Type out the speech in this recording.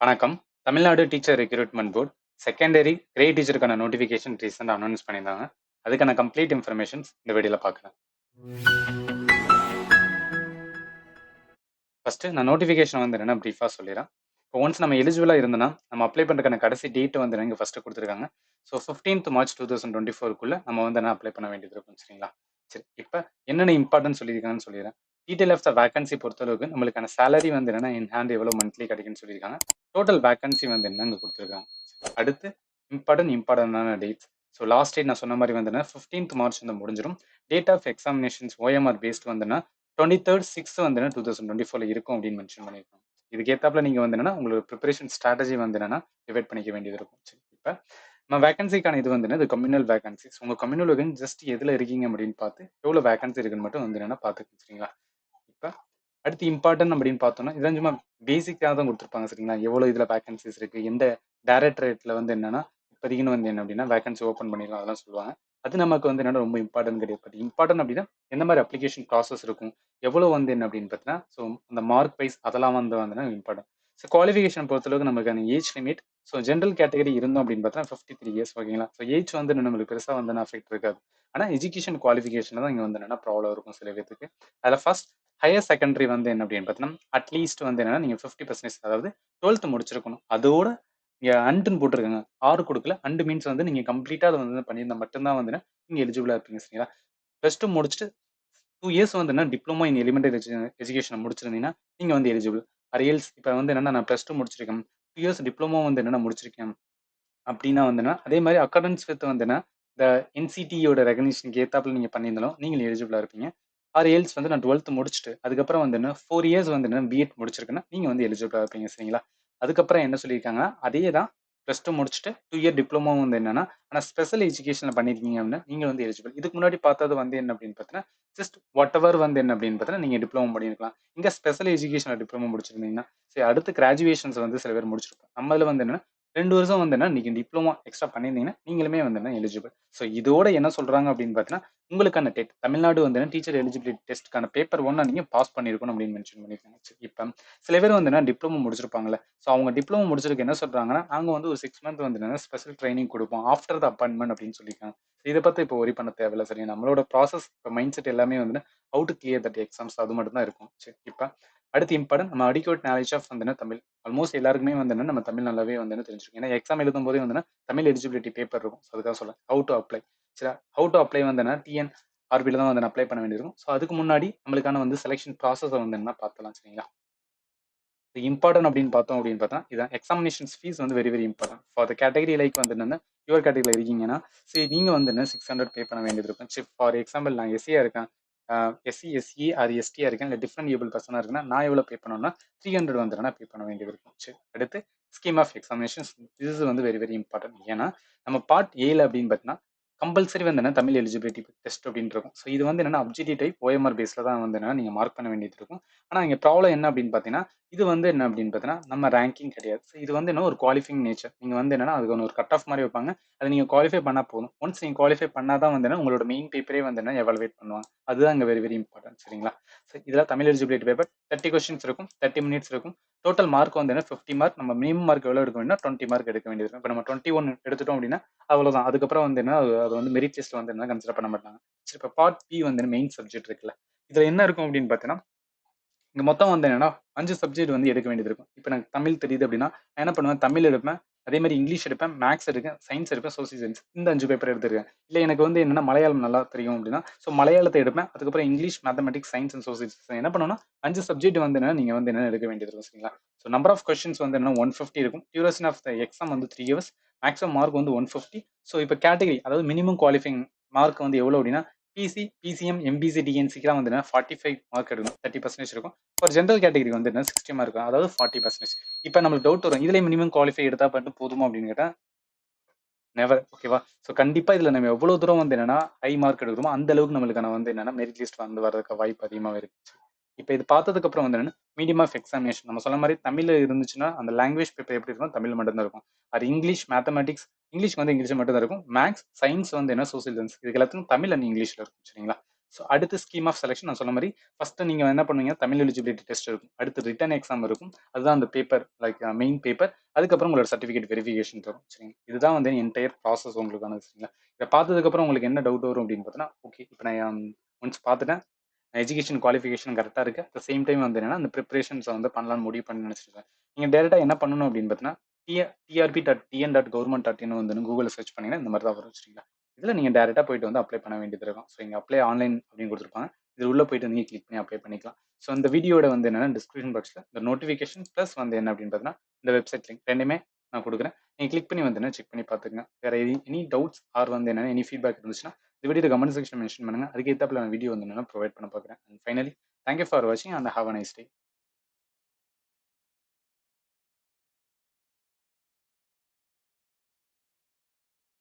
வணக்கம். Tamil Nadu teacher recruitment board secondary grade டீச்சருக்கான notification ரீசெண்டாக அனௌன்ஸ் பண்ணியிருந்தாங்க. அதுக்கான கம்ப்ளீட் இன்ஃபர்மேஷன்ஸ் இந்த வீடியோல பார்க்கலாம். ஃபர்ஸ்ட் நான் நோட்டிஃபிகேஷன் வந்து என்னன்னா ப்ரீஃபாக சொல்லிடுறேன். இப்போ ஒன்ஸ் நம்ம எலிஜிபிளாக இருந்தோம்னா நம்ம அப்ளை பண்ணுறதுக்கான கடைசி டேட் வந்து இங்கே ஃபர்ஸ்ட் கொடுத்துருக்காங்க. ஸோ 15th மார்ச் 2024க்குள்ள நம்ம வந்து என்ன அப்ளை பண்ண வேண்டியது இருக்கும் சரிங்களா. சரி, இப்போ என்னென்ன இம்பார்ட்டன்ட் சொல்லியிருக்காங்கன்னு சொல்லிடுறேன். டீடைல் ஆஃப் த வேகன்சி பொறுத்தளவுக்கு நம்மளுக்கான சேலரி வந்து என்னன்னா இன் ஹேண்ட் எவ்வளோ மந்த்லி கிடைக்குன்னு சொல்லியிருக்காங்க. டோட்டல் வேகன்சி வந்து என்ன இங்கே கொடுத்துருக்காங்க. அடுத்து இம்பார்ட்டன்டான டேட்ஸ். ஸோ லாஸ்ட் டேட் நான் சொன்ன மாதிரி வந்து 15th மார்ச் வந்து முடிஞ்சிடும். Date of examinations OMR based வந்துன்னா 23rd 6 வந்து 2024 இருக்கும் அப்படின்னு மென்ஷன் பண்ணியிருக்காங்க. இதுக்கு ஏத்தாப்புல நீங்க வந்து என்னன்னா உங்களோட ப்ரிப்பரேஷன் ஸ்ட்ராட்டஜி வந்து என்னன்னா டிவைட் பண்ணிக்க வேண்டியது இருக்கும். சரி, இப்போ நம்ம வேகன்சிக்கான இது வந்து இது கம்யூனல் வேகன்சிஸ். உங்க கம்யூனல் வேகன் ஜஸ்ட் எதுல இருக்கீங்க அப்படின்னு பார்த்து எவ்வளவு வேகன்சி இருக்குன்னு மட்டும் வந்து என்னன்னா பார்த்துக்கணும் சரிங்களா. இப்போ அடுத்து இம்பார்ட்டன்ட் அப்படின்னு பார்த்தோம்னா இதான் சும்மா பேசிக்காக தான் கொடுத்துருப்பாங்க சரிங்களா. எவ்வளவு இதுல வேகன்சிஸ் இருக்கு, எந்த டைரக்டரேட்ல வந்து என்னன்னா இப்போதைக்குன்னு வந்து என்ன அப்படின்னா வேகன்சி ஓப்பன் பண்ணிடலாம் அதெல்லாம் சொல்லுவாங்க. அது நமக்கு வந்து என்னன்னா ரொம்ப இம்பார்ட்டன்ட் கிடையாது. பட் இம்பார்ட்டன்ட் அப்படின்னா எந்த மாதிரி அப்ளிகேஷன் ப்ராசஸ் இருக்கும், எவ்வளோ வந்து என்ன அப்படின்னு பார்த்தீங்கன்னா ஸோ அந்த மார்க் வைஸ் அதெல்லாம் வந்து இம்பார்ட்டன்ட். ஸோ குவாலிஃபிகேஷன் பொறுத்தளவுக்கு நமக்கான age limit. So general category இருந்தோம் அப்படின்னு பார்த்தா 53 இயர்ஸ் ஓகேங்களா. ஸோ ஏஜ் வந்து நம்மளுக்கு பெருசாக வந்து அஃபெக்ட் இருக்காது. ஆனால் எஜுகேஷன் குவாலிஃபிகேஷன் தான் இங்கே வந்து என்னன்னா ப்ராப்ளம் இருக்கும் சில பேருக்கு. அதில் ஃபர்ஸ்ட் ஹையர் செகண்டரி வந்து என்ன அப்படின்னு பார்த்தீங்கன்னா அட்லீஸ்ட் வந்து என்னன்னா நீங்கள் 50% அதாவது 12th முடிச்சிருக்கணும். அதோட இங்கே அண்டுன்னு போட்டிருக்காங்க, ஆறு கொடுக்கல. அண்டு மீன்ஸ் வந்து நீங்கள் கம்ப்ளீட்டாக அதை வந்து பண்ணியிருந்தா மட்டும்தான் வந்து நீங்கள் எலிஜிபிளாக இருப்பீங்க சரிங்களா. ப்ளஸ் டூ முடிச்சுட்டு 2 இயர்ஸ் வந்து என்ன டிப்ளமோ இன் எலிமெண்டரி எஜுகேஷன் முடிச்சிருந்தீங்கன்னா நீங்கள் வந்து எலிஜிபிள். அரியல்ஸ் இப்போ வந்து என்னன்னா நான் ப்ளஸ் டூ முடிச்சிருக்கேன், 2 இயர்ஸ் டிப்ளமோ வந்து என்னன்னா முடிச்சிருக்கேன் அப்படின்னா வந்துன்னா அதே மாதிரி அக்கார்டன்ஸ் வித் வந்துன்னா இந்த என்சிடியோட ரெகனிஷனுக்கு ஏத்தாப்புல நீங்கள் பண்ணியிருந்தாலும் நீங்கள் எலிஜிபிளாக இருப்பீங்க. ஆர் எல்ஸ் வந்து நான் 12th முடிச்சுட்டு அதுக்கப்புறம் வந்து என்ன 4 இயர்ஸ் வந்து என்ன பிஎட் முடிச்சிருக்கேன்னா நீங்கள் வந்து எலிஜிபிளாக இருப்பீங்க சரிங்களா. அதுக்கப்புறம் என்ன சொல்லியிருக்காங்கன்னா அதே தான் ப்ளஸ் டூ முடிச்சுட்டு 2 இயர் டிப்ளமோ வந்து என்னன்னா ஆனால் ஸ்பெஷல் எஜுகேஷனில் பண்ணியிருக்கீங்க அப்படின்னா நீங்கள் வந்து எலிஜிபிள். இதுக்கு முன்னாடி பார்த்தது வந்து என்ன அப்படின்னு பார்த்தீங்கன்னா ஜஸ்ட் வாட் எவர் வந்து என்ன அப்படின்னு பார்த்தீங்கன்னா நீங்கள் டிப்ளமோ பண்ணியிருக்கலாம். இங்கே ஸ்பெஷல் எஜுகேஷனில் டிப்ளமோ முடிச்சிருந்தீங்கன்னா சரி அடுத்து கிராஜுவேஷன்ஸ் வந்து சில பேர் முடிச்சிருப்போம். நம்மள வந்து என்ன 2 வருஷம் வந்து என்ன நீங்கள் டிப்ளமோ எக்ஸ்ட்ரா பண்ணியிருந்தீங்கன்னா நீங்களுமே வந்து என்ன எலிஜிபிள். ஸோ இதோட என்ன சொல்றாங்க அப்படின்னு பார்த்தீங்கன்னா உங்களுக்கான டெட் தமிழ்நாடு வந்து டீச்சர் எலிஜிபிலிட்டி டெஸ்ட்க்கான பேப்பர் 1 நீங்க பாஸ் பண்ணிருக்கணும் அப்படின்னு மென்ஷன் பண்ணிருக்காங்க. இப்போ சில பேர் வந்து டிப்ளமோ முடிச்சிருப்பாங்கல்ல. ஸோ அவங்க டிப்ளமோ முடிச்சிருக்கு என்ன சொல்றாங்கன்னா நாங்க வந்து ஒரு 6 மந்த் வந்து ஸ்பெஷல் ட்ரைனிங் கொடுப்போம் ஆஃப்டர் த அப்பாயின்மெண்ட் அப்படின்னு சொல்லியிருக்காங்க. இதை பத்தி இப்போ ஒரி பண்ண தேவையில்ல சரி. நம்மளோட ப்ராசஸ் இப்போ மைண்ட் செட் எல்லாமே வந்து how to clear that exams அது மட்டும் தான் இருக்கும். சரி, இப்போ அடுத்து இம்பார்ட்டன் நம்ம அடிக்வேட் நாலேஜ் ஆஃப் வந்து தமிழ். ஆல்மோஸ்ட் எல்லாருக்குமே வந்து நம்ம தமிழ் நல்லாவே வந்து தெரிஞ்சிருக்கும். ஏன்னா எக்ஸாம் எழுதும் போதே வந்து தமிழ் எலிஜிபிலிட்டி பேப்பர் இருக்கும். ஸோ அதுக்காக சொல்ல ஹவு டு அப்ளை. சரி, ஹவு டு அப்ளை வந்து டிஎன் ஆர்பியில் தான் வந்து அப்ளை பண்ண வேண்டியிருக்கும். ஸோ அதுக்கு முன்னாடி நம்மளுக்கான வந்து செலெக்ஷன் ப்ராசஸை வந்து என்ன பார்த்தலாம் சரிங்களா. இம்பார்ட்டன்ட் அப்படின்னு பார்த்தோம் அப்படின்னு பார்த்தா இதான் எக்ஸாமினேஷன்ஸ் ஃபீஸ் வந்து very very important for the category like வந்து என்னன்னா யுவர் கேட்டகரியில் இருக்கீங்கன்னா சரி நீங்கள் வந்து என்ன 600 பே பண்ண வேண்டியது இருக்கும். சரி, ஃபார் எக்ஸாம்பிள் நான் எஸ்சியா இருக்கேன், எஸ்சி எஸ்இ ஆர் எஸ்டியா இருக்கேன், இல்லை டிஃப்ரெண்ட் ஏபிள் பர்சனாக இருக்குன்னா நான் எவ்வளோ பே பண்ணணும்னா 300 வந்து பே பண்ண வேண்டியது இருக்கும். சரி, அடுத்து ஸ்கீம் ஆஃப் எக்ஸாமினேஷன்ஸ். இது வந்து வெரி வெரி இம்பார்ட்டன்ட். ஏன்னா நம்ம பார்ட் ஏல அப்படின்னு பார்த்தீங்கன்னா கம்பல்சரி வந்து என்ன தமிழ் எலிஜிபிலிட்டி டெஸ்ட் அப்படின்னு இருக்கும். ஸோ இது வந்து என்னன்னா அப்ஜெக்டிவ் டைப் ஓஎம்ஆர் பேஸில் தான் வந்து என்னன்னா நீங்கள் மார்க் பண்ண வேண்டியது இருக்கும். ஆனால் இங்கே ப்ராப்ளம் என்ன அப்படின்னு பார்த்தீங்கன்னா இது வந்து என்ன அப்படின்னு பார்த்தீங்கன்னா நம்ம ரேங்கிங் கிடையாது. ஸோ இது வந்து என்ன ஒரு குவாலிஃபைங் நேச்சர். நீங்கள் வந்து என்னன்னா அதுக்கு ஒரு கட் ஆஃப் மாதிரி வைப்பாங்க. அதை நீங்கள் குவாலிஃபை பண்ணால் போதும். ஒன்ஸ் நீங்கள் குவாலிஃபை பண்ணால் தான் வந்து என்ன உங்களோட மெயின் பேப்பரே வந்து என்ன எவாலுவேட் பண்ணுவாங்க. அதுதான் இங்கே வெரி வெரி இம்பார்ட்டன்ட் சரிங்களா. ஸோ இதில் தமிழ் எலிஜிபிலிட்டி பேப்பர் 30 கொஸ்டின்ஸ் இருக்கும், 30 மினிட்ஸ் இருக்கும். டோட்டல் மார்க் வந்து என்ன 50 மார்க். நம்ம மினிமம் மார்க் எவ்வளோ எடுக்க வேண்டியனா 20 மார்க் எடுக்க வேண்டியது இருக்கும். இப்போ நம்ம 21 எடுத்துட்டோம் அப்படின்னா அவ்வளோதான். அதுக்கப்புறம் வந்து என்ன அது வந்து மெரிட் டெஸ்ட் வந்து என்ன கன்சிடர் பண்ண மாட்டாங்க. சரி, இப்போ பார்ட் பி வந்து மெயின் சப்ஜெக்ட் இருக்குல்ல. இதில் என்ன இருக்கும் அப்படின்னு பார்த்தீங்கன்னா இங்க மொத்தம் வந்து என்னன்னா 5 சப்ஜெக்ட் வந்து எடுக்க வேண்டியது இருக்கும். இப்போ எனக்கு தமிழ் தெரியுது அப்படின்னா நான் என்ன பண்ணுவேன், தமிழ் எடுப்பேன், அதே மாதிரி இங்கிலீஷ் எடுப்பேன், மேக்ஸ் எடுப்பேன், சயின்ஸ் எடுப்பேன், சோசியல் சயின்ஸ் இந்த 5 பேப்பர் எடுத்துருக்கேன். இல்லை எனக்கு வந்து என்னன்னா மலையாளம் நல்லா தெரியும் அப்படின்னா ஸோ மலையாளத்தை எடுப்பேன். அதுக்கப்புறம் English, mathematics, science and social science என்ன பண்ணணும்னா 5 சப்ஜெக்ட் வந்து என்ன நீங்க வந்து என்ன எடுக்க வேண்டியது இருக்கும் சரிங்களா. ஸோ நம்பர் ஆஃப் கொஸ்டின்ஸ் வந்து என்ன 150 இருக்கும். டியூரேஷன் ஆஃப் த எக்ஸாம் வந்து 3 இயர்ஸ். மேக்ஸிமம் மார்க் வந்து 150. ஸோ இப்போ கேட்டகரி அதாவது மினிமம் குவாலிஃபைங் மார்க் வந்து எவ்வளோ அப்படின்னா பிசி, பிசிஎம், எம்பிசி, டிஎன்சிக்கெல்லாம் வந்து 45 மார்க் எடுக்கணும். 30% இருக்கும். ஃபார் ஜென்ரல் கேட்டகரி வந்து 60 மார்க் அதாவது 40%. இப்போ நம்மளுக்கு டவுட் வரும், இதுல மினிமம் குவாலிஃபை எடுத்தா மட்டும் போதுமா அப்படின்னு கேட்டா நெவர். ஓகேவா. ஸோ கண்டிப்பா இதுல நம்ம எவ்வளவு தூரம் வந்து என்னன்னா ஹை மார்க் எடுக்கிறோமோ அந்த அளவுக்கு நம்மளுக்கான வந்து என்னன்னா மெரிட் லிஸ்ட் வந்து வரதுக்கு வாய்ப்பு அதிகமாக இருக்கு. இப்போ இது பார்த்ததுக்கு அப்புறம் வந்து என்னன்னா மீடியம் ஆஃப் எக்ஸாமினேஷன் நம்ம சொன்ன மாதிரி தமிழ் இருந்துச்சுன்னா அந்த லாங்குவேஜ் பேப்பர் எப்படி இருக்கும், தமிழ் மட்டும் தான் இருக்கும். அது இங்கிலீஷ், மேத்தமெட்டிக்ஸ், இங்கிலீஷ் வந்து இங்கிலீஷ் மட்டும் தான் இருக்கும். மேக்ஸ், சயின்ஸ் வந்து என்ன சோசியல் சயின்ஸ் இதுக்கு எல்லாத்துக்கும் தமிழ் அண்ட் இங்கிலீஷ்ல இருக்கும் சரிங்களா. ஸோ அடுத்து ஸ்கீம் ஆஃப் செலெக்ஷன் நான் சொன்ன மாதிரி ஃபர்ஸ்ட் நீங்க என்ன பண்ணுவீங்க, தமிழ் எலிஜிபிலிட்டி டெஸ்ட் இருக்கும், அடுத்து ரிட்டன் எக்ஸாம் இருக்கும், அதுதான் அந்த பேப்பர் லைக் மெயின் பேப்பர். அதுக்கப்புறம் உங்களோட சர்டிஃபிகேட் வெரிஃபிகேஷன் தரும் சரிங்க. இதுதான் வந்து என்டையர் ப்ராசஸ் உங்களுக்கானது சரிங்களா. இதை பார்த்ததுக்கப்புறம் உங்களுக்கு என்ன டவுட் வரும் அப்படின்னு பார்த்தீங்கன்னா, ஓகே இப்போ நான் ஒன்ஸ் பார்த்துட்டேன், எஜுகேஷன் குவாலிஃபிகேஷன் கரெக்டாக இருக்குது, அட் த சேம் டைம் வந்து என்னன்னா அந்த ப்ரிப்பரேஷன்ஸை வந்து பண்ணலாம்னு முடிவு பண்ணி நினச்சிருக்கேன். நீங்கள் டேரெக்டாக என்ன பண்ணணும் அப்படின்னு பார்த்தீங்கன்னா, trp.tn.government.in வந்து கூகுளில் சர்ச் பண்ணீங்கன்னா இந்த மாதிரி தான் வரும் சரிங்களா. இதில் நீங்கள் டேரெக்டாக போயிட்டு வந்து அப்ளை பண்ண வேண்டியது இருக்கும். ஸோ இங்கே அப்ளை ஆன்லைன் அப்படின்னு கொடுத்துருப்பாங்க, இது உள்ளே போயிட்டு நீங்கள் கிளிக் பண்ணி அப்ளை பண்ணிக்கலாம். ஸோ இந்த வீடியோட வந்து என்னன்னா டிஸ்கிரிப்ஷன் பாக்ஸில் இந்த நோட்டிஃபிகேஷன் ப்ளஸ் வந்து என்ன அப்படின்னு பார்த்தீங்கன்னா இந்த வெப்சைட் லிங்க் ரெண்டுமே நான் கொடுக்குறேன். நீங்கள் கிளிக் பண்ணி வந்து செக் பண்ணி பார்த்துக்கங்க. வேறு எனி டவுட்ஸ் ஆர் வந்து என்னென்ன எனி ஃபீட்பேக் இருந்துச்சுன்னா இந்த வீடியோ கமெண்ட் செக்ஷன் மென்ஷன் பண்ணுங்கள். அதுக்கு ஏற்றாப்புல நான் வீடியோ வந்து ப்ரொவைட் பண்ண பார்க்குறேன். அண்ட் ஃபைனலி தேங்க்யூ ஃபார் வாட்சிங் and have a nice day.